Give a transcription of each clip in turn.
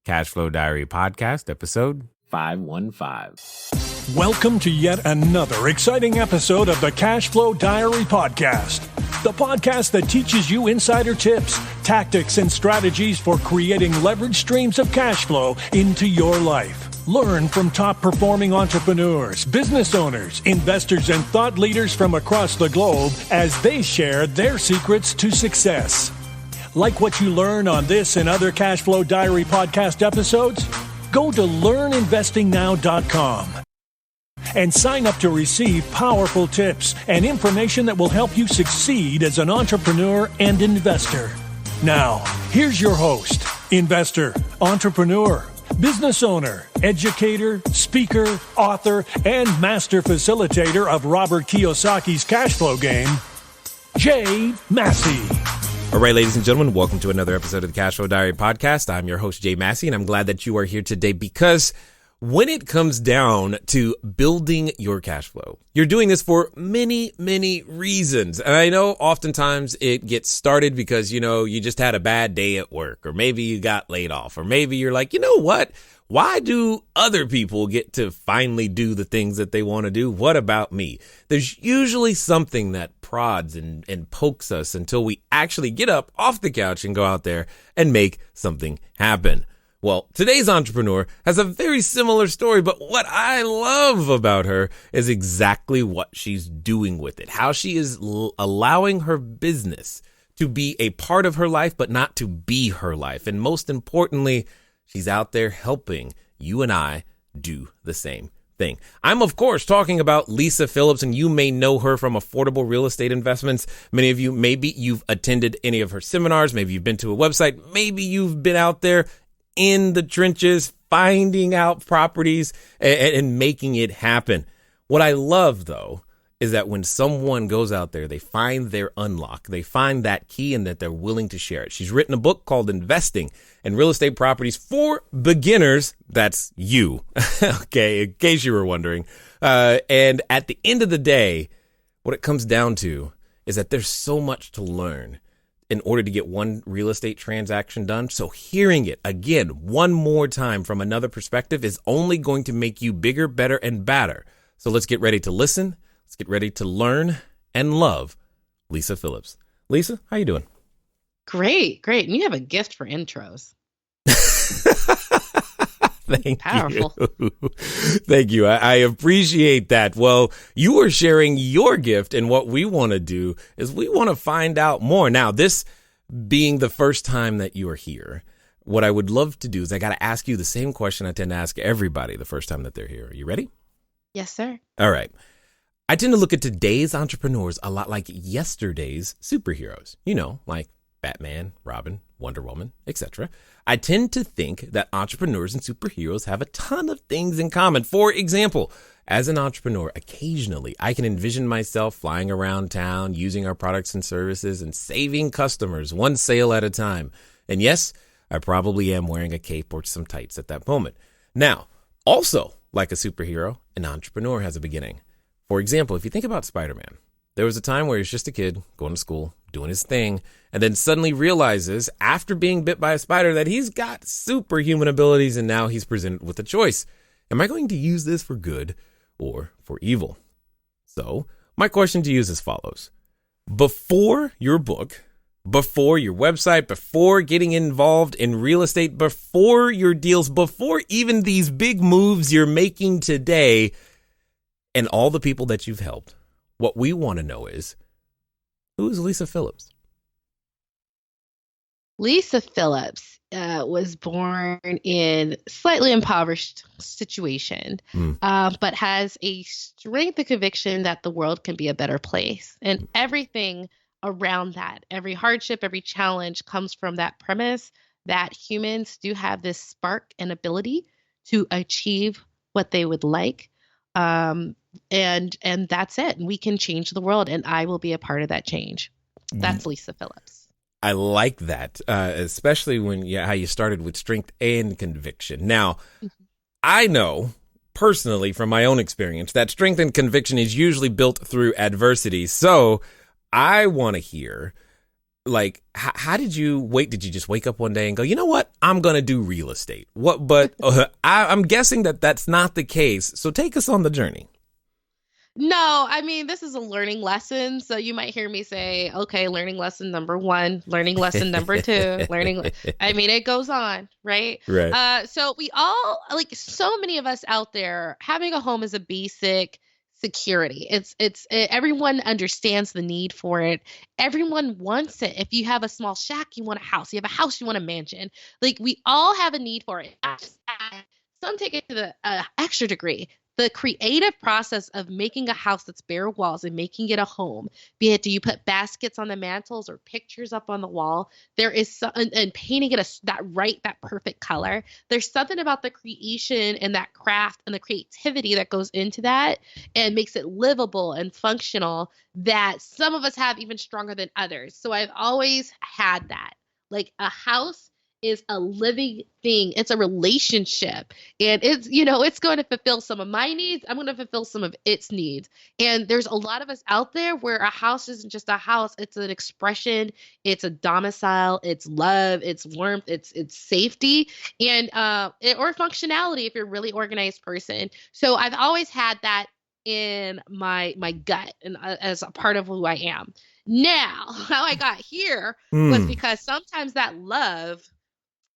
Cashflow Diary Podcast, episode 515. Welcome to yet another exciting episode of the CashFlow Diary Podcast, the podcast that teaches you insider tips, tactics, and strategies for creating leverage streams of cash flow into your life. Learn from top-performing entrepreneurs, business owners, investors, and thought leaders from across the globe as they share their secrets to success. Like what you learn on this and other CashFlow Diary podcast episodes? Go to learninvestingnow.com and sign up to receive powerful tips and information that will help you succeed as an entrepreneur and investor. Now, here's your host, investor, entrepreneur, business owner, educator, speaker, author, and master facilitator of Robert Kiyosaki's cash flow game, Jay Massey. All right, ladies and gentlemen, welcome to another episode of the Cashflow Diary Podcast. I'm your host, Jay Massey, and I'm glad that you are here today because when it comes down to building your cash flow, you're doing this for many, many reasons. And I know oftentimes it gets started because, you just had a bad day at work, or maybe you got laid off, or maybe you're like, you know what? Why do other people get to finally do the things that they want to do? What about me? There's usually something that prods and pokes us until we actually get up off the couch and go out there and make something happen. Well, today's entrepreneur has a very similar story, but what I love about her is exactly what she's doing with it, how she is allowing her business to be a part of her life, but not to be her life. And most importantly, she's out there helping you and I do the same thing. I'm, of course, talking about Lisa Phillips, and you may know her from Affordable Real Estate Investments. Many of you, maybe you've attended any of her seminars. Maybe you've been to a website. Maybe you've been out there in the trenches, finding out properties and making it happen. What I love, though, is that when someone goes out there, they find their unlock, they find that key, and that they're willing to share it. She's written a book called Investing in Real Estate Properties for Beginners. That's you. Okay, in case you were wondering. And at the end of the day, what it comes down to is that there's so much to learn in order to get one real estate transaction done. So hearing it again, one more time from another perspective is only going to make you bigger, better, and badder. So let's get ready to listen. Let's get ready to learn and love Lisa Phillips. Lisa, how you doing? Great. And you have a gift for intros. Thank Powerful. you. Thank you. I appreciate that. Well, you are sharing your gift, and what we want to do is we want to find out more. Now, this being the first time that you are here, what I would love to do is I got to ask you the same question I tend to ask everybody the first time that they're here. Are you ready? Yes, sir. All right. I tend to look at today's entrepreneurs a lot like yesterday's superheroes, like Batman, Robin, Wonder Woman, etc. I tend to think that entrepreneurs and superheroes have a ton of things in common. For example, as an entrepreneur, occasionally I can envision myself flying around town, using our products and services, and saving customers one sale at a time. And yes, I probably am wearing a cape or some tights at that moment. Now, also, like a superhero, an entrepreneur has a beginning. For example, if you think about Spider-Man, there was a time where he's just a kid going to school, doing his thing, and then suddenly realizes after being bit by a spider that he's got superhuman abilities, and now he's presented with a choice. Am I going to use this for good or for evil? So my question to you is as follows. Before your book, before your website, before getting involved in real estate, before your deals, before even these big moves you're making today, and all the people that you've helped, what we want to know is, who is Lisa Phillips? Lisa Phillips was born in slightly impoverished situation, but has a strength and conviction that the world can be a better place. And everything around that, every hardship, every challenge comes from that premise that humans do have this spark and ability to achieve what they would like. And that's it. And we can change the world, and I will be a part of that change. That's Lisa Phillips. I like that, especially when how you started with strength and conviction. Now, I know personally from my own experience that strength and conviction is usually built through adversity. So I want to hear like, how did you wait? Did you just wake up one day and go, you know what? I'm going to do real estate. But I'm guessing that that's not the case. So take us on the journey. No, I mean, this is a learning lesson. So you might hear me say, okay, learning lesson number 1, learning lesson number 2, I mean, it goes on, right? Right. So we all, like so many of us out there, having a home is a basic security. Everyone understands the need for it. Everyone wants it. If you have a small shack, you want a house. You have a house, you want a mansion. Like we all have a need for it. Some take it to the extra degree. The creative process of making a house that's bare walls and making it a home, be it do you put baskets on the mantles or pictures up on the wall, there is and painting it that perfect color. There's something about the creation and that craft and the creativity that goes into that and makes it livable and functional that some of us have even stronger than others. So I've always had that. Like a house is a living thing. It's a relationship. And it's going to fulfill some of my needs. I'm going to fulfill some of its needs. And there's a lot of us out there where a house isn't just a house. It's an expression. It's a domicile. It's love. It's warmth. It's safety and or functionality if you're a really organized person. So I've always had that in my gut and as a part of who I am. Now, how I got here was because sometimes that love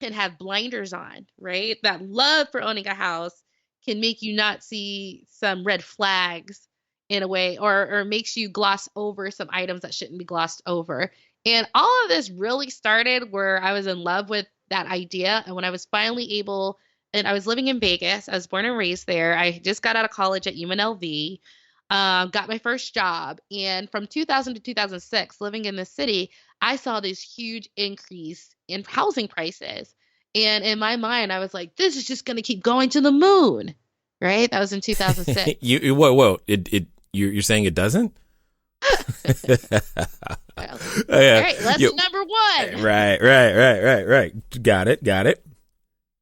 can have blinders on, right? That love for owning a house can make you not see some red flags in a way, or makes you gloss over some items that shouldn't be glossed over. And all of this really started where I was in love with that idea. And when I was finally able, and I was living in Vegas, I was born and raised there. I just got out of college at UNLV, got my first job. And from 2000 to 2006, living in the city, I saw this huge increase in housing prices. And in my mind, I was like, this is just going to keep going to the moon, right? That was in 2006. Whoa. You're saying it doesn't? All right, lesson number 1. Right. Got it.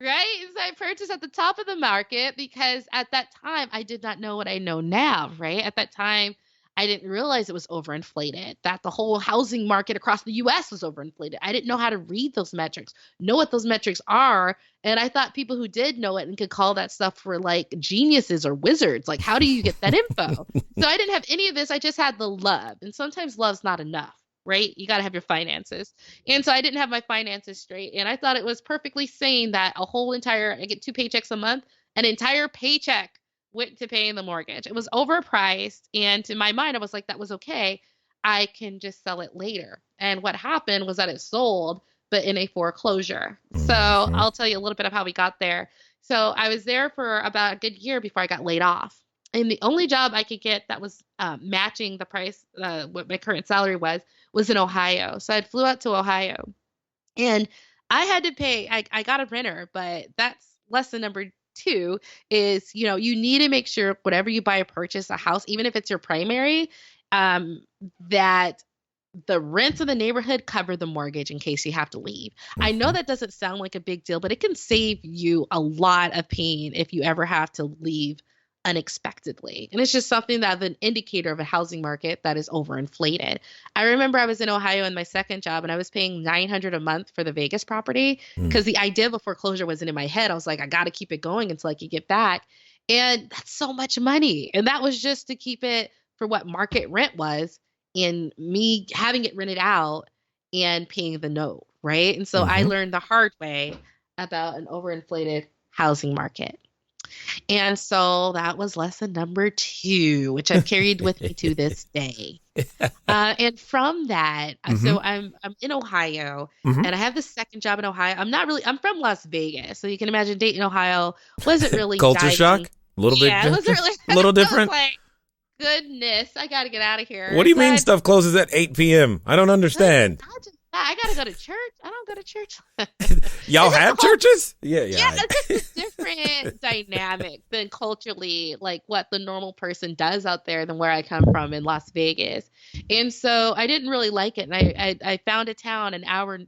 Right? So I purchased at the top of the market because at that time, I did not know what I know now, right? At that time, I didn't realize it was overinflated, that the whole housing market across the U.S. was overinflated. I didn't know how to read those metrics, know what those metrics are. And I thought people who did know it and could call that stuff for like geniuses or wizards. Like, how do you get that info? So I didn't have any of this. I just had the love. And sometimes love's not enough, right? You got to have your finances. And so I didn't have my finances straight. And I thought it was perfectly sane that I get 2 paychecks a month, an entire paycheck went to paying the mortgage. It was overpriced. And in my mind, I was like, that was okay. I can just sell it later. And what happened was that it sold, but in a foreclosure. So I'll tell you a little bit of how we got there. So I was there for about a good year before I got laid off. And the only job I could get that was matching the price, what my current salary was in Ohio. So I flew out to Ohio and I had to pay, I got a renter, but that's lesson number 2 is, you need to make sure whatever you buy or purchase a house, even if it's your primary, that the rents of the neighborhood cover the mortgage in case you have to leave. I know that doesn't sound like a big deal, but it can save you a lot of pain if you ever have to leave unexpectedly. And it's just something that's an indicator of a housing market that is overinflated. I remember I was in Ohio in my second job and I was paying $900 a month for the Vegas property because the idea of a foreclosure wasn't in my head. I was like, I got to keep it going until I could get back. And that's so much money. And that was just to keep it for what market rent was and me having it rented out and paying the note, right? And so I learned the hard way about an overinflated housing market. And so that was lesson number 2, which I've carried with me to this day. And from that, so I'm in Ohio and I have the second job in Ohio. I'm from Las Vegas. So you can imagine Dayton, Ohio wasn't really culture shock. A little bit. It wasn't really a little different. Like, goodness, I got to get out of here. What do you mean stuff closes at 8 p.m.? I don't understand. I got to go to church. I don't go to church. Y'all have churches? Yeah. Yeah, it's just different. different dynamic than culturally, like what the normal person does out there than where I come from in Las Vegas. And so I didn't really like it. And I found a town an hour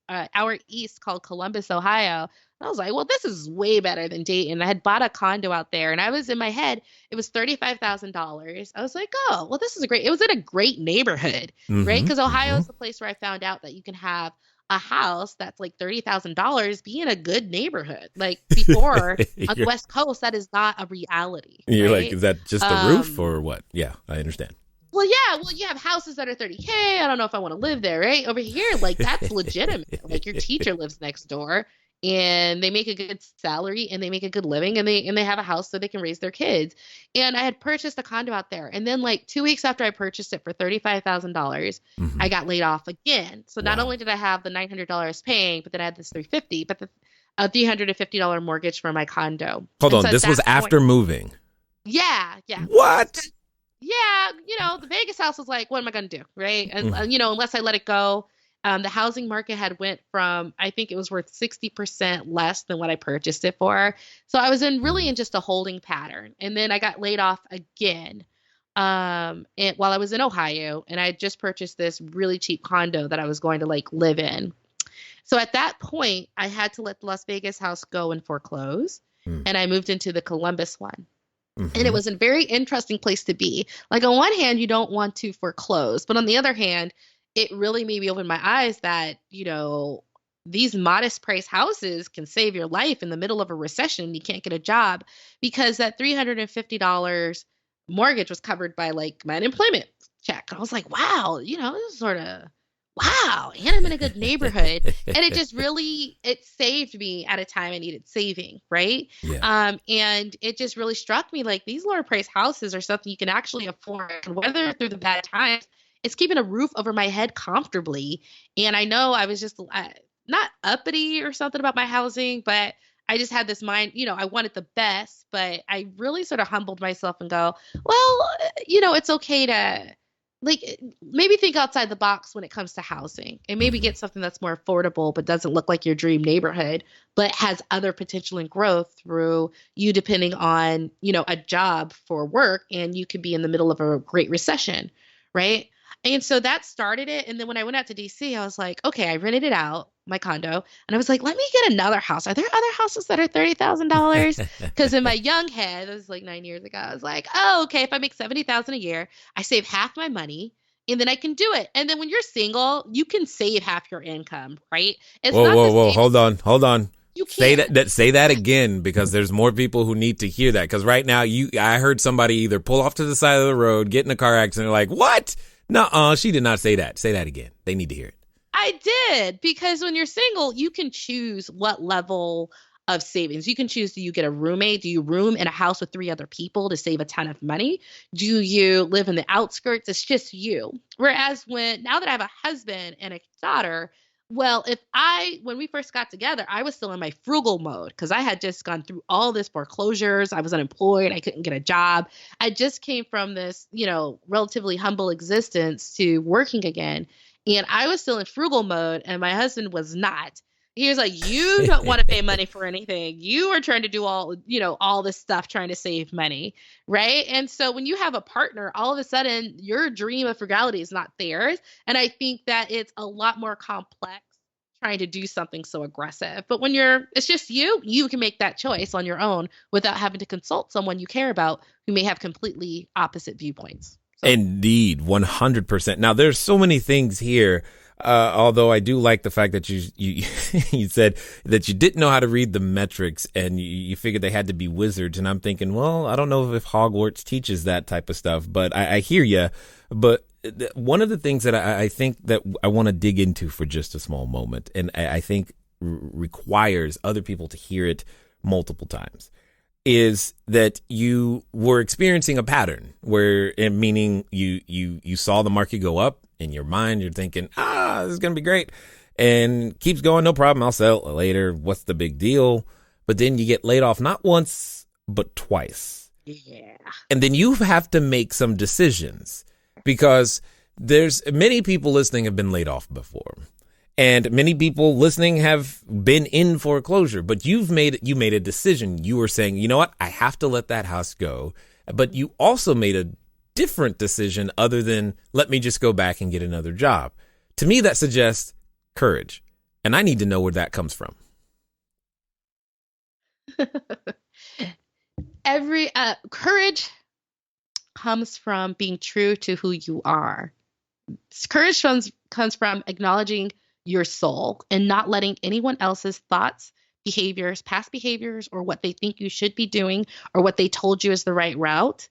hour east called Columbus, Ohio. I was like, well, this is way better than Dayton. I had bought a condo out there and I was in my head, it was $35,000. I was like, oh, well, this is it was in a great neighborhood, right? Because Ohio is the place where I found out that you can have a house that's like $30,000 be in a good neighborhood. Like before on the West Coast, that is not a reality. You're right? like, is that just a roof or what? Yeah, I understand. Well, yeah. Well, you have houses that are $30K. I don't know if I want to live there, right? Over here, like that's legitimate. Like your teacher lives next door and they make a good salary and they make a good living and they have a house so they can raise their kids. And I had purchased a condo out there. And then like 2 weeks after I purchased it for $35,000, I got laid off again. So not only did I have the $900 paying, but then I had this $350, but a $350 mortgage for my condo. Hold on. This was after moving. Yeah. What? Yeah. The Vegas house was like, what am I going to do? Right. And, unless I let it go. The housing market had went from, I think it was worth 60% less than what I purchased it for. So I was in just a holding pattern. And then I got laid off again while I was in Ohio. And I had just purchased this really cheap condo that I was going to like live in. So at that point, I had to let the Las Vegas house go and foreclose. And I moved into the Columbus one. And it was a very interesting place to be. Like on one hand, you don't want to foreclose. But on the other hand, it really made me open my eyes that, these modest price houses can save your life in the middle of a recession. You can't get a job because that $350 mortgage was covered by like my unemployment check. And I was like, wow, this is sort of, wow. And I'm in a good neighborhood. And it just really, it saved me at a time I needed saving. Right. Yeah. And it just really struck me like these lower price houses are something you can actually afford and weather through the bad times. It's keeping a roof over my head comfortably. And I know I was just not uppity or something about my housing, but I just had this mind, I wanted the best, but I really sort of humbled myself and go, well, it's okay to like maybe think outside the box when it comes to housing and maybe get something that's more affordable, but doesn't look like your dream neighborhood, but has other potential and growth through you depending on, a job for work. And you could be in the middle of a great recession. Right. And so that started it. And then when I went out to DC, I was like, okay, I rented it out, my condo. And I was like, let me get another house. Are there other houses that are $30,000? Because in my young head, this was like 9 years ago, I was like, oh, okay, if I make $70,000 a year, I save half my money and then I can do it. And then when you're single, you can save half your income, right? It's whoa. Hold on. You can't. Say that again, because there's more people who need to hear that. Because right now, I heard somebody either pull off to the side of the road, get in a car accident, like, what? No, she did not say that. Say that again. They need to hear it. I did, because when you're single, you can choose what level of savings. You can choose, do you get a roommate? Do you room in a house with 3 other people to save a ton of money? Do you live in the outskirts? It's just you. Whereas now that I have a husband and a daughter, well, when we first got together, I was still in my frugal mode because I had just gone through all this foreclosures. I was unemployed. I couldn't get a job. I just came from this, relatively humble existence to working again. And I was still in frugal mode and my husband was not. He was like, you don't want to pay money for anything. You are trying to do all this stuff, trying to save money. Right. And so when you have a partner, all of a sudden your dream of frugality is not theirs. And I think that it's a lot more complex trying to do something so aggressive. But when it's just you can make that choice on your own without having to consult someone you care about who may have completely opposite viewpoints. So. Indeed, 100%. Now, there's so many things here. Although I do like the fact that you you said that you didn't know how to read the metrics and you figured they had to be wizards. And I'm thinking, well, I don't know if Hogwarts teaches that type of stuff, but I hear you. But one of the things that I think that I want to dig into for just a small moment, and I think requires other people to hear it multiple times, is that you were experiencing a pattern where, meaning you saw the market go up. In your mind, you're thinking, this is going to be great. And keeps going, no problem. I'll sell it later. What's the big deal? But then you get laid off not once, but twice. Yeah. And then you have to make some decisions because there's many people listening have been laid off before. And many people listening have been in foreclosure, but you made a decision. You were saying, you know what? I have to let that house go. But you also made a different decision other than let me just go back and get another job. To me, that suggests courage. And I need to know where that comes from. Courage comes from being true to who you are. Courage comes from acknowledging your soul and not letting anyone else's thoughts, behaviors, past behaviors, or what they think you should be doing or what they told you is the right route.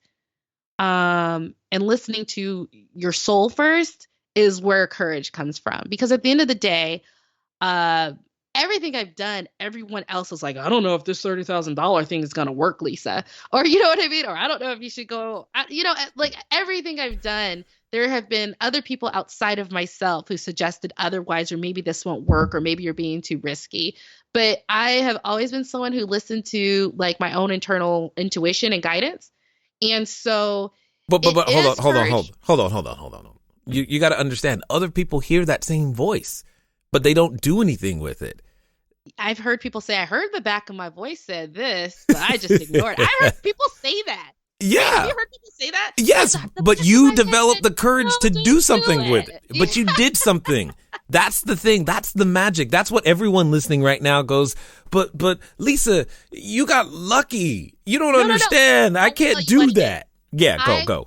And listening to your soul first is where courage comes from. Because at the end of the day, everything I've done, everyone else is like, I don't know if this $30,000 thing is going to work, Lisa. Or you know what I mean? Or I don't know if you should go, like everything I've done, there have been other people outside of myself who suggested otherwise, or maybe this won't work, or maybe you're being too risky. But I have always been someone who listened to like my own internal intuition and guidance. And so, but hold on. You got to understand, other people hear that same voice, but they don't do anything with it. I've heard people say, I heard the back of my voice said this, but I just ignored it. I heard people say that. Yeah. Have you heard people say that? Yes, but you developed the courage to do something with it. But you did something. That's the thing. That's the magic. That's what everyone listening right now goes, but Lisa, you got lucky. You don't understand. No. I can't do that. Yeah, go.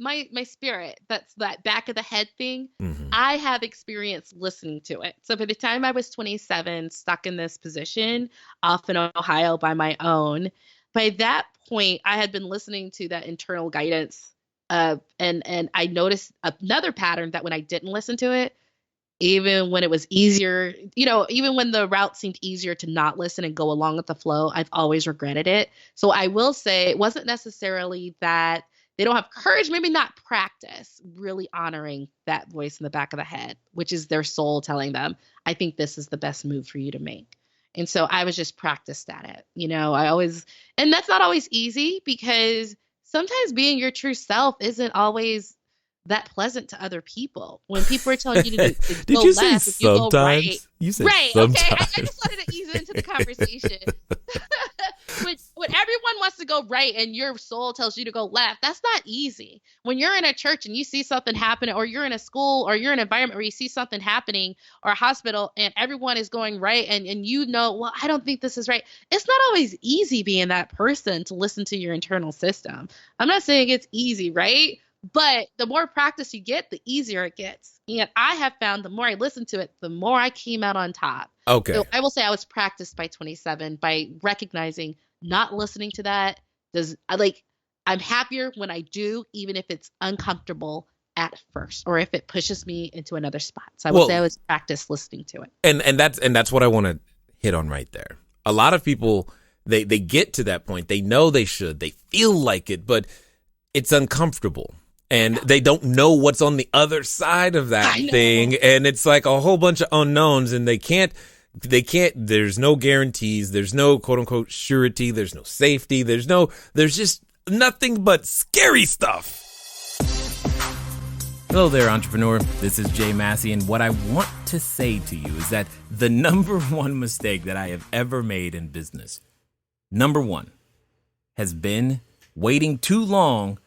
My spirit, that's that back of the head thing, I have experience listening to it. So by the time I was 27, stuck in this position off in Ohio by my own, by that point, I had been listening to that internal guidance. And I noticed another pattern that when I didn't listen to it, even when it was easier, even when the route seemed easier to not listen and go along with the flow, I've always regretted it. So I will say it wasn't necessarily that they don't have courage, maybe not practice really honoring that voice in the back of the head, which is their soul telling them, I think this is the best move for you to make. And so I was just practiced at it. And that's not always easy because sometimes being your true self isn't always that pleasant to other people. When people are telling you to go left, if you go right. You said right, sometimes. Okay. I just wanted to ease into the conversation. When everyone wants to go right and your soul tells you to go left, that's not easy. When you're in a church and you see something happen, or you're in a school, or you're in an environment where you see something happening, or a hospital, and everyone is going right, and well, I don't think this is right. It's not always easy being that person to listen to your internal system. I'm not saying it's easy, right? But the more practice you get, the easier it gets. And I have found the more I listened to it, the more I came out on top. Okay. So I will say I was practiced by 27 by recognizing not listening to that. I'm happier when I do, even if it's uncomfortable at first, or if it pushes me into another spot. So I will say I was practiced listening to it. And that's what I want to hit on right there. A lot of people, they get to that point. They know they should. They feel like it, but it's uncomfortable. And they don't know what's on the other side of that thing. And it's like a whole bunch of unknowns, and they can't, there's no guarantees. There's no quote unquote surety. There's no safety. There's just nothing but scary stuff. Hello there, entrepreneur. This is Jay Massey. And what I want to say to you is that the number one mistake that I have ever made in business, number one, has been waiting too long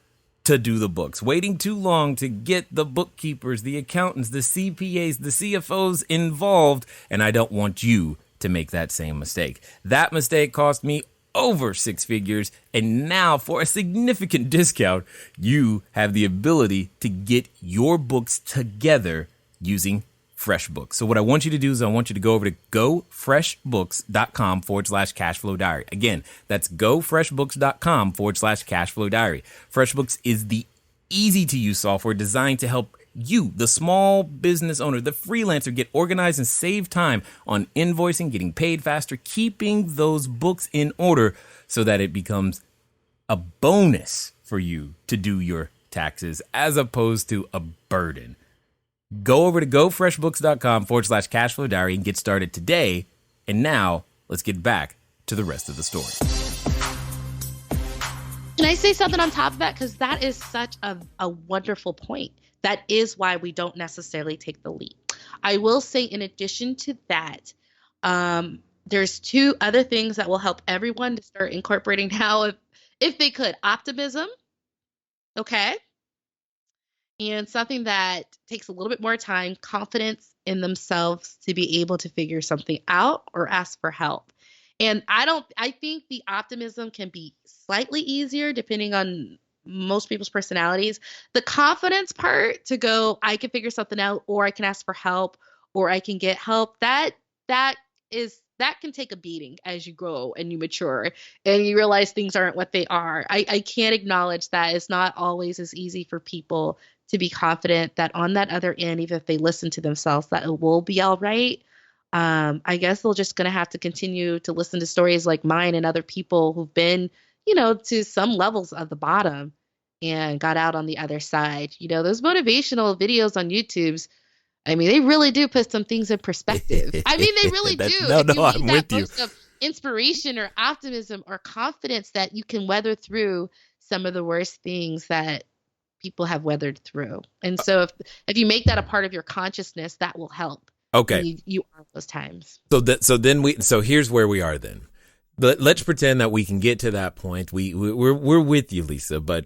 to do the books, waiting too long to get the bookkeepers, the accountants, the CPAs, the CFOs involved. And I don't want you to make that same mistake. That mistake cost me over 6 figures. And now for a significant discount, you have the ability to get your books together using FreshBooks. So what I want you to do is I want you to go over to gofreshbooks.com/cashflowdiary. Again, that's gofreshbooks.com/cashflowdiary. FreshBooks is the easy to use software designed to help you, the small business owner, the freelancer, get organized and save time on invoicing, getting paid faster, keeping those books in order so that it becomes a bonus for you to do your taxes as opposed to a burden. Go over to gofreshbooks.com/cashflowdiary and get started today. And now let's get back to the rest of the story. Can I say something on top of that? Because that is such a wonderful point. That is why we don't necessarily take the leap. I will say, in addition to that, there's two other things that will help everyone to start incorporating now, if they could. Optimism, okay? And something that takes a little bit more time, confidence in themselves to be able to figure something out or ask for help. And I think the optimism can be slightly easier depending on most people's personalities. The confidence part to go, I can figure something out, or I can ask for help, or I can get help. That can take a beating as you grow and you mature and you realize things aren't what they are. I can't acknowledge that it's not always as easy for people to be confident that on that other end, even if they listen to themselves, that it will be all right. I guess they're just going to have to continue to listen to stories like mine and other people who've been, to some levels of the bottom and got out on the other side. Those motivational videos on YouTube's, I mean, they really do put some things in perspective. I mean, they really do. I'm with you. Of inspiration or optimism or confidence that you can weather through some of the worst things that people have weathered through. And so if you make that a part of your consciousness, that will help. Okay. You are those times. So here's where we are then. Let's pretend that we can get to that point. We're with you, Lisa, but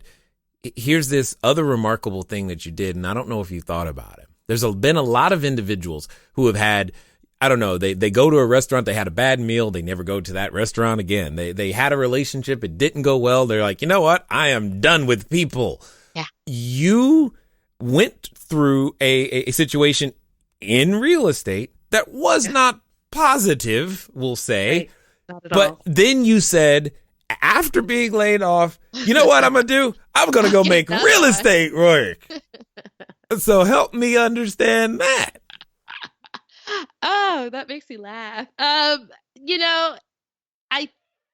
here's this other remarkable thing that you did, and I don't know if you thought about it. There's been a lot of individuals who have had, I don't know, they go to a restaurant, they had a bad meal, they never go to that restaurant again. They had a relationship, it didn't go well. They're like, you know what? I am done with people. Yeah. You went through a situation in real estate that was not positive, we'll say. Right. Not at but all. Then you said, after being laid off, you know what I'm going to do? I'm going to go make real estate work. So help me understand that. Oh, that makes me laugh. I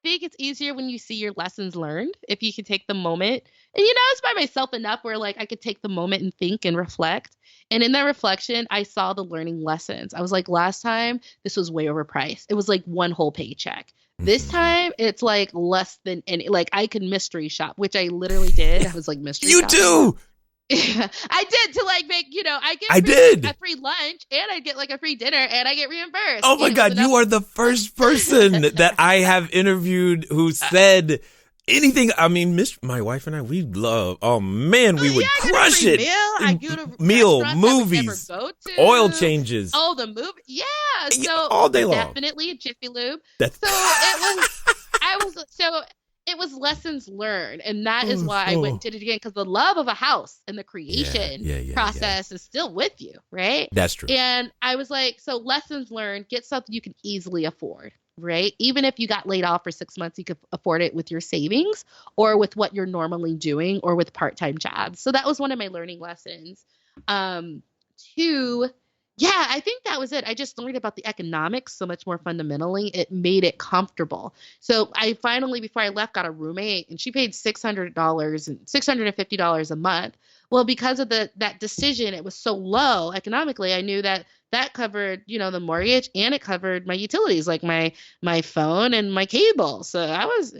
think it's easier when you see your lessons learned, if you can take the moment. And, it's by myself enough where like I could take the moment and think and reflect. And in that reflection, I saw the learning lessons. I was like, last time, this was way overpriced. It was like one whole paycheck. This time, it's like less than any. Like I could mystery shop, which I literally did. I was like mystery You shopping. do. I did to like make, I did. a free lunch and I get like a free dinner and I get reimbursed. Oh my God, you are the first person that I have interviewed who said anything. I mean, my wife and I, we love, oh man, we would crush it. I go to meal, restaurants movies, I would never go to. oil changes. Oh, the movie. Yeah. So all day long. Definitely a Jiffy Lube. It was lessons learned. And that is why I went and did it again, because the love of a house and the creation process is still with you, right? That's true. And I was like, so lessons learned, get something you can easily afford, right? Even if you got laid off for 6 months, you could afford it with your savings or with what you're normally doing or with part-time jobs. So that was one of my learning lessons. Two, yeah, I think that was it. I just learned about the economics so much more fundamentally. It made it comfortable. So I finally, before I left, got a roommate, and she paid $600 and $650 a month. Well, because of that decision, it was so low economically. I knew that covered, the mortgage, and it covered my utilities, like my phone and my cable. So I was,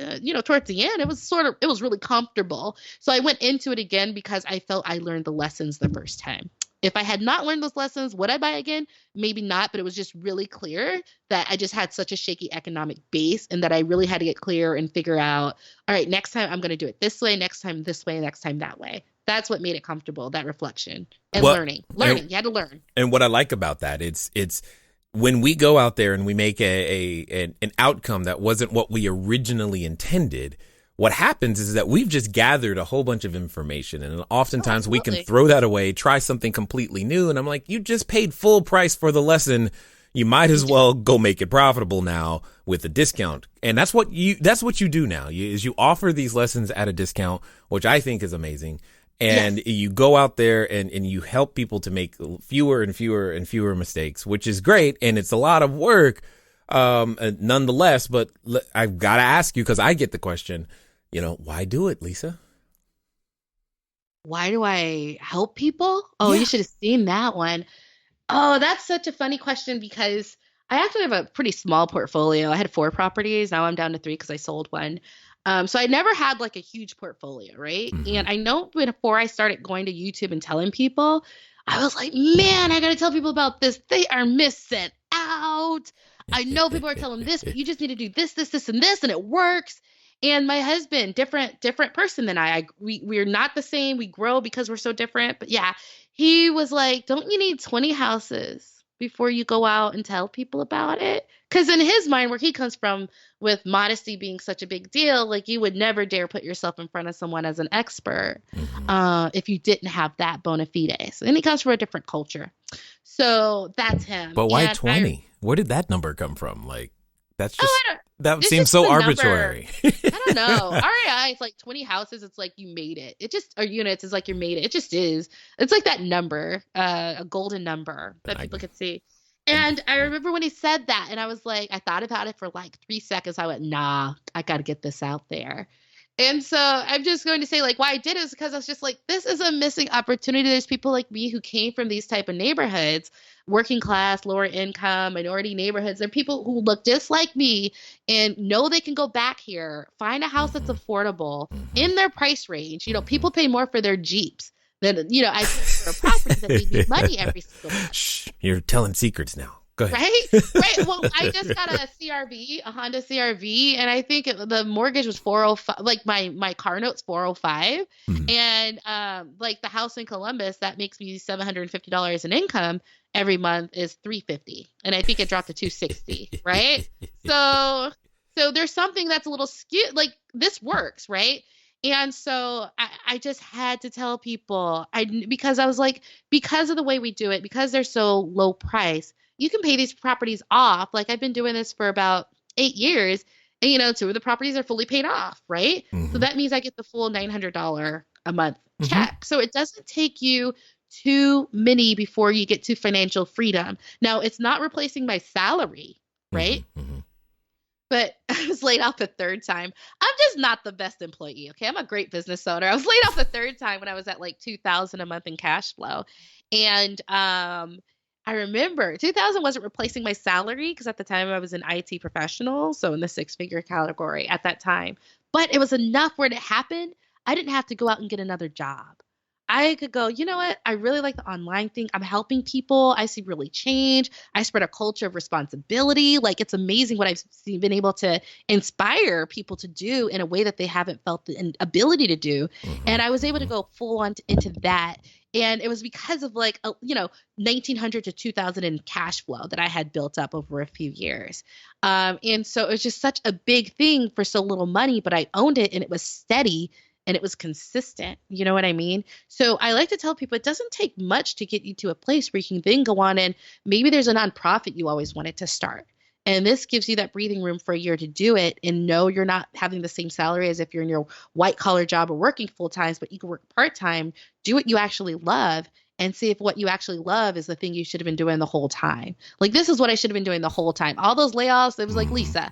towards the end, it was really comfortable. So I went into it again because I felt I learned the lessons the first time. If I had not learned those lessons, would I buy again? Maybe not, but it was just really clear that I just had such a shaky economic base and that I really had to get clear and figure out, all right, next time I'm going to do it this way, next time this way, next time that way. That's what made it comfortable, that reflection and learning. You had to learn. And what I like about that, it's when we go out there and we make an outcome that wasn't what we originally intended. What happens is that we've just gathered a whole bunch of information, and oftentimes we can throw that away, try something completely new. And I'm like, you just paid full price for the lesson. You might as well go make it profitable now with a discount. And that's what you do now. You offer these lessons at a discount, which I think is amazing. And you go out there and you help people to make fewer and fewer and fewer mistakes, which is great. And it's a lot of work, nonetheless. But I've got to ask you, because I get the question, why do it, Lisa? Why do I help people? Oh, You should have seen that one. Oh, that's such a funny question, because I actually have a pretty small portfolio. I had 4 properties. Now I'm down to 3 because I sold one. So I never had like a huge portfolio, right? Mm-hmm. And I know before I started going to YouTube and telling people, I was like, man, I got to tell people about this. They are missing out. I know people are telling this, but you just need to do this, this, this, and this, and it works. And my husband, different person than we're not the same. We grow because we're so different. But yeah, he was like, don't you need 20 houses before you go out and tell people about it? Because in his mind, where he comes from, with modesty being such a big deal, like you would never dare put yourself in front of someone as an expert if you didn't have that bona fides. And he comes from a different culture. So that's him. But why 20? Where did that number come from? Like, that's just, that seems so arbitrary. I don't know. REI is like 20 houses. It's like you made it. It just, or units is like you made it. It just is. It's like that number, a golden number that people could see. And I remember when he said that, and I was like, I thought about it for like 3 seconds. I went, nah, I got to get this out there. And so I'm just going to say, like, why I did it is because I was just like, this is a missing opportunity. There's people like me who came from these type of neighborhoods, working class, lower income, minority neighborhoods. They're people who look just like me and know they can go back here, find a house that's affordable in their price range. You know, people pay more for their Jeeps than, you know, I pay for a property that they need money every single month. Shh, you're telling secrets now. Go ahead. Right. Well, I just got a Honda CRV, and I think the mortgage was 405. Like my car note's 405, and like the house in Columbus that makes me $750 in income every month is 350, and I think it dropped to 260. Right. So there's something that's a little skewed. Like this works, right? And so I just had to tell people because I was like, because of the way we do it, because they're so low price, you can pay these properties off. Like I've been doing this for about 8 years, and 2 of the properties are fully paid off, right? So that means I get the full $900 a month check. So it doesn't take you too many before you get to financial freedom. Now, it's not replacing my salary, right? But I was laid off the 3rd time. I'm just not the best employee, okay? I'm a great business owner. I was laid off the 3rd time when I was at like $2,000 a month in cash flow. And I remember 2000 wasn't replacing my salary because at the time I was an IT professional, so in the 6-figure category at that time. But it was enough where it happened. I didn't have to go out and get another job. I could go, you know what? I really like the online thing. I'm helping people. I see really change. I spread a culture of responsibility. Like it's amazing what I've been able to inspire people to do in a way that they haven't felt the ability to do. And I was able to go full on into that. And it was because of like, 1900 to 2000 in cash flow that I had built up over a few years. And so it was just such a big thing for so little money, but I owned it and it was steady. And it was consistent. You know what I mean? So I like to tell people it doesn't take much to get you to a place where you can then go on and maybe there's a nonprofit you always wanted to start. And this gives you that breathing room for a year to do it and know you're not having the same salary as if you're in your white collar job or working full time, but you can work part time, do what you actually love and see if what you actually love is the thing you should have been doing the whole time. Like this is what I should have been doing the whole time. All those layoffs, it was like, Lisa,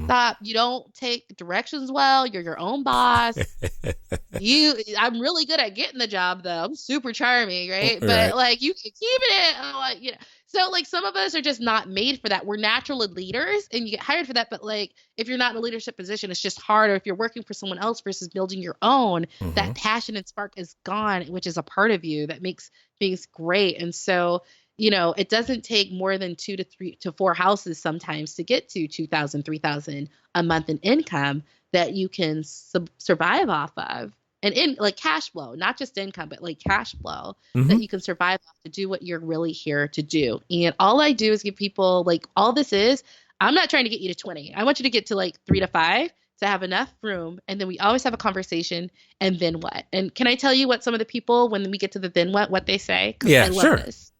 stop. You don't take directions well. You're your own boss. I'm really good at getting the job though. I'm super charming, right? But like you keep it, So like some of us are just not made for that. We're natural leaders and you get hired for that. But like if you're not in a leadership position, it's just harder. If you're working for someone else versus building your own, that passion and spark is gone, which is a part of you that makes things great. And so, it doesn't take more than 2 to 3 to 4 houses sometimes to get to 2,000, 3,000 a month in income that you can survive off of. And in like cash flow, not just income, but like cash flow that you can survive off to do what you're really here to do. And all I do is give people like all this is, I'm not trying to get you to 20. I want you to get to like 3 to 5 to have enough room. And then we always have a conversation and then what? And can I tell you what some of the people, when we get to the then what they say? Yeah, I love sure. this.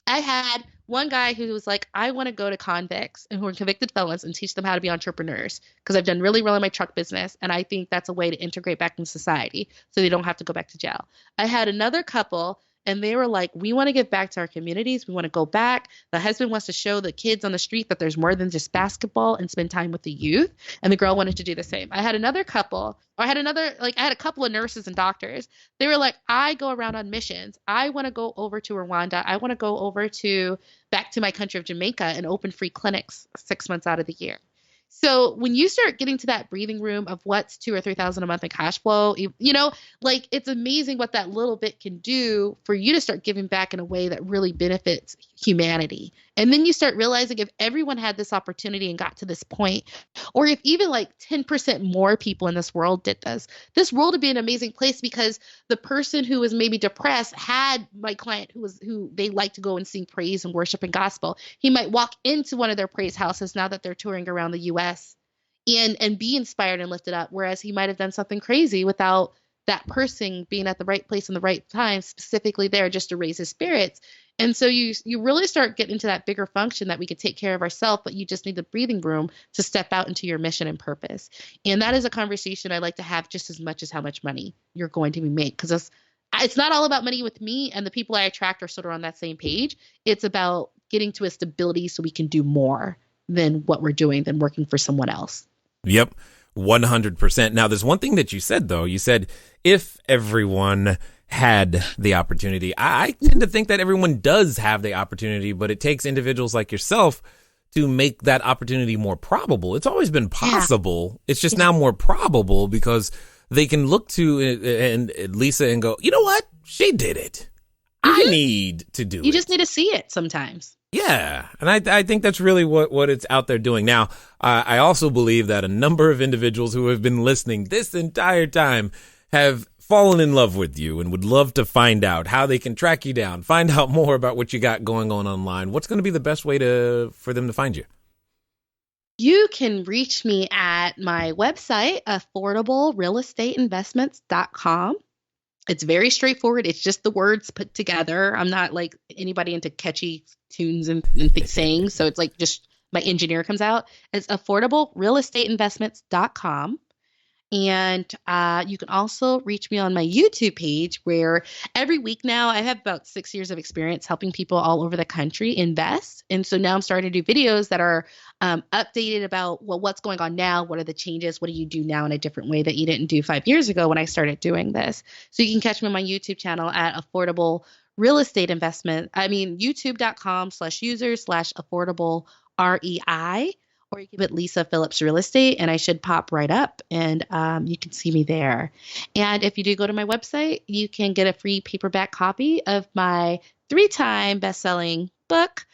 I had one guy who was like, I want to go to convicts and who are convicted felons and teach them how to be entrepreneurs because I've done really well in my truck business. And I think that's a way to integrate back into society so they don't have to go back to jail. I had another couple and they were like, we want to give back to our communities. We want to go back. The husband wants to show the kids on the street that there's more than just basketball and spend time with the youth. And the girl wanted to do the same. I had a couple of nurses and doctors. They were like, I go around on missions. I want to go over to Rwanda. I want to go over back to my country of Jamaica and open free clinics 6 months out of the year. So when you start getting to that breathing room of what's 2 or 3,000 a month in cash flow, like it's amazing what that little bit can do for you to start giving back in a way that really benefits humanity. And then you start realizing if everyone had this opportunity and got to this point, or if even like 10% more people in this world did this world would be an amazing place, because the person who was maybe depressed had my client who they like to go and sing praise and worship and gospel. He might walk into one of their praise houses now that they're touring around the US and be inspired and lifted up, whereas he might have done something crazy without that person being at the right place in the right time, specifically there just to raise his spirits. And so you really start getting into that bigger function that we could take care of ourselves, but you just need the breathing room to step out into your mission and purpose. And that is a conversation I like to have just as much as how much money you're going to be made, because it's not all about money with me, and the people I attract are sort of on that same page. It's about getting to a stability so we can do more than what we're doing than working for someone else. Yep. 100%. Now, there's one thing that you said, though. You said if everyone had the opportunity. I tend to think that everyone does have the opportunity, but it takes individuals like yourself to make that opportunity more probable. It's always been possible. It's just now more probable because they can look to and Lisa and go, you know what? She did it. I need to do it. You just need to see it sometimes. Yeah. And I think that's really what it's out there doing. Now, I also believe that a number of individuals who have been listening this entire time have fallen in love with you and would love to find out how they can track you down, find out more about what you got going on online. What's going to be the best way for them to find you? You can reach me at my website, affordablerealestateinvestments.com. It's very straightforward. It's just the words put together. I'm not like anybody into catchy tunes and sayings. So it's like just my engineer comes out. It's affordablerealestateinvestments.com. And you can also reach me on my YouTube page, where every week now I have about 6 years of experience helping people all over the country invest. And so now I'm starting to do videos that are updated about, well, what's going on now? What are the changes? What do you do now in a different way that you didn't do 5 years ago when I started doing this? So you can catch me on my YouTube channel at Affordable Real Estate Investment. YouTube.com/user/affordable REI. Or you can put Lisa Phillips Real Estate and I should pop right up, and you can see me there. And if you do go to my website, you can get a free paperback copy of my 3-time best-selling book,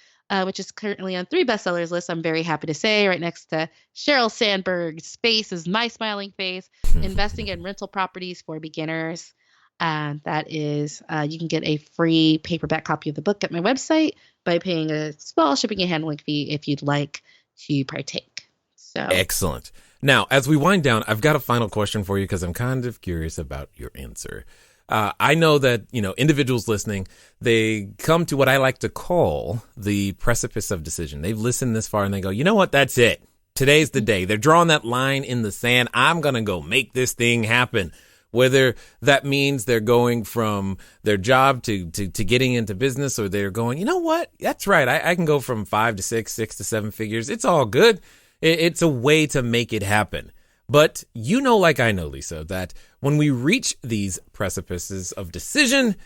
which is currently on 3 bestsellers list. I'm very happy to say, right next to Sheryl Sandberg's face is my smiling face, Investing in Rental Properties for Beginners. That is, you can get a free paperback copy of the book at my website by paying a small shipping and handling fee if you'd like to partake. So excellent. Now, as we wind down, I've got a final question for you because I'm kind of curious about your answer. I know that, individuals listening, they come to what I like to call the precipice of decision. They've listened this far and they go, you know what? That's it. Today's the day. They're drawing that line in the sand. I'm going to go make this thing happen. Whether that means they're going from their job to getting into business, or they're going, you know what? That's right. I can go from 5 to 6 to 7 figures. It's all good. It's a way to make it happen. But like I know, Lisa, that when we reach these precipices of decision,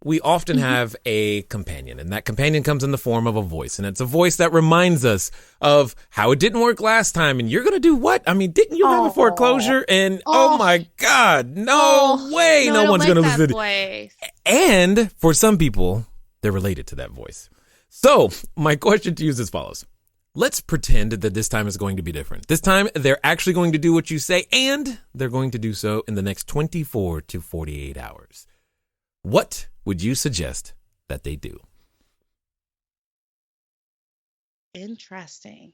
we often have a companion, and that companion comes in the form of a voice. And it's a voice that reminds us of how it didn't work last time. And you're going to do what? I mean, didn't you have a foreclosure? And oh my God, no way. No one's going to listen. Voice. And for some people, they're related to that voice. So my question to you is as follows. Let's pretend that this time is going to be different. This time, they're actually going to do what you say, and they're going to do so in the next 24 to 48 hours. What would you suggest that they do? Interesting.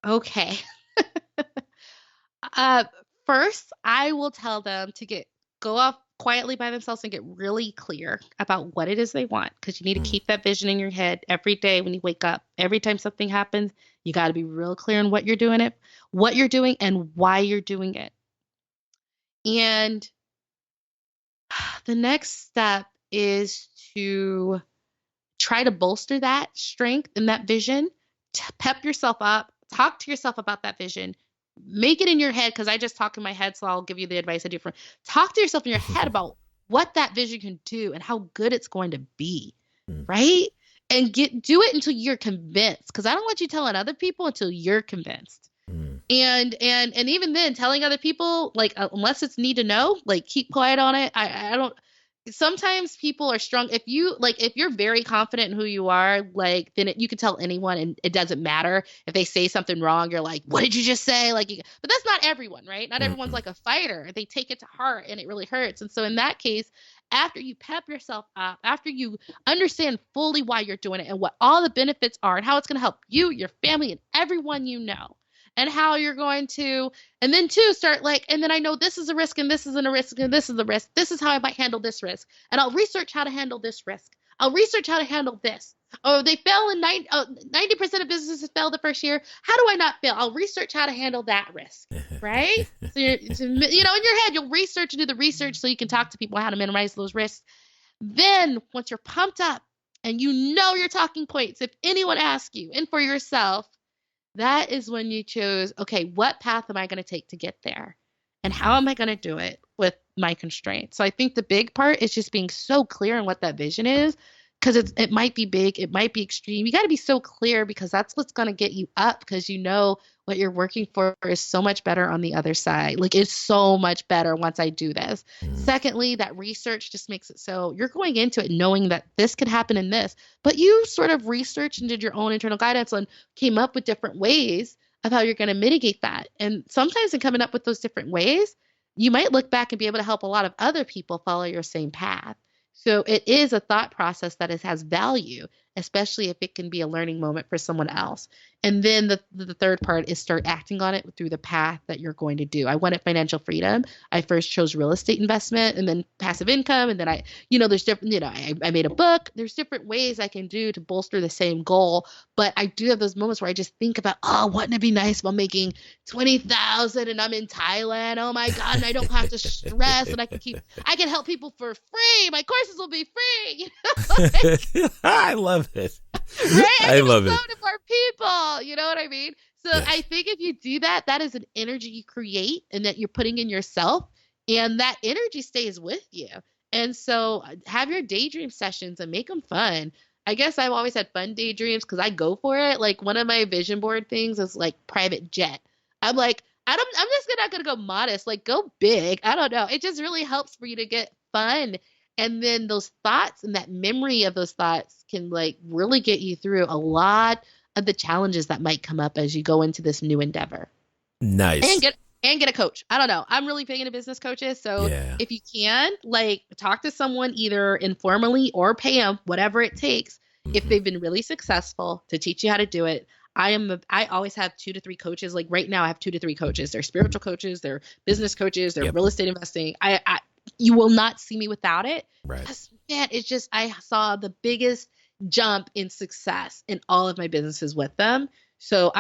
Okay. First, I will tell them to go off quietly by themselves and get really clear about what it is they want, because you need to keep that vision in your head every day when you wake up. Every time something happens, you got to be real clear on what you're doing and why you're doing it. And the next step is to try to bolster that strength and that vision, pep yourself up, talk to yourself about that vision, make it in your head, because I just talk in my head, so I'll give you the advice I do for. Talk to yourself in your head about what that vision can do and how good it's going to be, right? and do it until you're convinced. Because I don't want you telling other people until you're convinced. And even then, telling other people, like, unless it's need to know, like, keep quiet on it. I don't. Sometimes people are strong. If you're very confident in who you are, like, then you can tell anyone, and it doesn't matter if they say something wrong. You're like, what did you just say? Like, but that's not everyone, right? Not everyone's like a fighter. They take it to heart, and it really hurts. And so in that case, after you pep yourself up, after you understand fully why you're doing it and what all the benefits are and how it's going to help you, your family, and everyone you know, and how you're going to, and then start like, and then I know this is a risk and this isn't a risk and this is a risk. This is how I might handle this risk. And I'll research how to handle this risk. I'll research how to handle this. Oh, they fail in 90% of businesses fail the first year. How do I not fail? I'll research how to handle that risk, right? So in your head, you'll research and do the research so you can talk to people how to minimize those risks. Then once you're pumped up and you know your talking points, if anyone asks you, and for yourself, that is when you choose, okay, what path am I going to take to get there? And how am I going to do it with my constraints? So I think the big part is just being so clear on what that vision is, because it might be big, it might be extreme. You got to be so clear, because that's what's going to get you up, because you know what you're working for is so much better on the other side. Like, it's so much better once I do this. Secondly, that research just makes it so you're going into it knowing that this could happen in this, but you sort of researched and did your own internal guidance and came up with different ways of how you're going to mitigate that. And sometimes in coming up with those different ways, you might look back and be able to help a lot of other people follow your same path. So it is a thought process that has value, especially if it can be a learning moment for someone else. And then the third part is start acting on it through the path that you're going to do. I wanted financial freedom. I first chose real estate investment and then passive income. And then there's different, I made a book. There's different ways I can do to bolster the same goal. But I do have those moments where I just think about, wouldn't it be nice if I'm making $20,000 and I'm in Thailand? Oh my God. And I don't have to stress, and I can help people for free. My courses will be free. I love it. Right? I love it. To more people, you know what I mean? So Yes. I think if you do that, that is an energy you create and that you're putting in yourself, and that energy stays with you. And so have your daydream sessions and make them fun. I guess I've always had fun daydreams because I go for it. Like, one of my vision board things is like private jet. I'm like, I'm just not going to go modest, like go big. I don't know. It just really helps for you to get fun. And then those thoughts and that memory of those thoughts can like really get you through a lot of the challenges that might come up as you go into this new endeavor. Nice. And get a coach. I don't know. I'm really big into business coaches. So if you can, like, talk to someone either informally or pay them, whatever it takes, if they've been really successful, to teach you how to do it. I always have 2 to 3 coaches. Like right now I have 2 to 3 coaches. They're spiritual coaches, they're business coaches, they're real estate investing. You will not see me without it. Right. Man, it's just, I saw the biggest jump in success in all of my businesses with them. So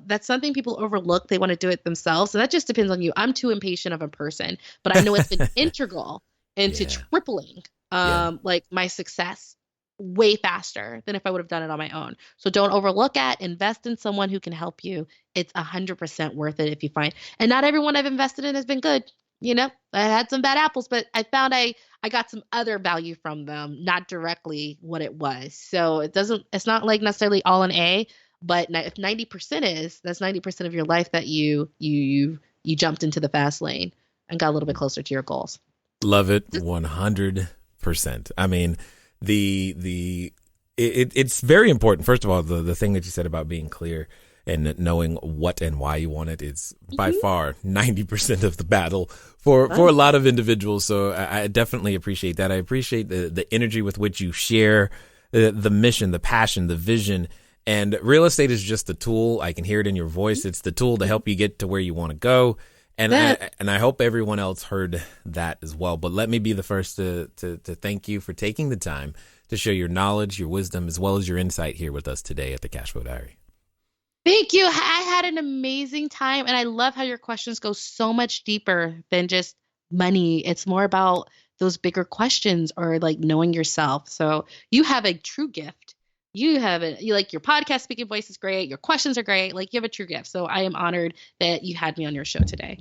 that's something people overlook. They want to do it themselves. And that just depends on you. I'm too impatient of a person, but I know it's been integral into tripling like my success way faster than if I would have done it on my own. So don't overlook invest in someone who can help you. It's 100% worth it if you find, and not everyone I've invested in has been good. I had some bad apples, but I found I got some other value from them, not directly what it was. So it's not like necessarily all an A, but if 90% that's 90% of your life that you jumped into the fast lane and got a little bit closer to your goals. Love it. 100%. I mean, it's very important. First of all, the thing that you said about being clear and knowing what and why you want it is by far 90% of the battle for a lot of individuals. So I definitely appreciate that. I appreciate the energy with which you share the mission, the passion, the vision. And real estate is just the tool. I can hear it in your voice. It's the tool to help you get to where you want to go. And I hope everyone else heard that as well. But let me be the first to thank you for taking the time to share your knowledge, your wisdom, as well as your insight here with us today at the CashFlow Diary. Thank you. I had an amazing time, and I love how your questions go so much deeper than just money. It's more about those bigger questions or like knowing yourself. So you have a true gift. You like your podcast speaking voice is great. Your questions are great. Like, you have a true gift. So I am honored that you had me on your show today.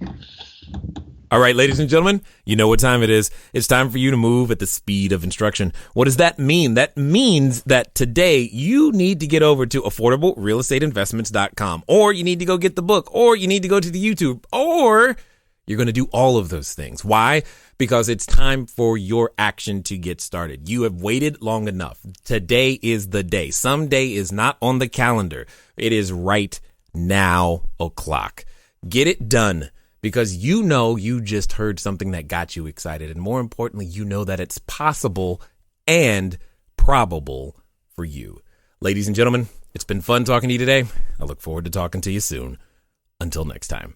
All right, ladies and gentlemen, you know what time it is. It's time for you to move at the speed of instruction. What does that mean? That means that today you need to get over to affordablerealestateinvestments.com, or you need to go get the book, or you need to go to the YouTube, or you're going to do all of those things. Why? Because it's time for your action to get started. You have waited long enough. Today is the day. Someday is not on the calendar. It is right now o'clock. Get it done. Because you know you just heard something that got you excited. And more importantly, you know that it's possible and probable for you. Ladies and gentlemen, it's been fun talking to you today. I look forward to talking to you soon. Until next time.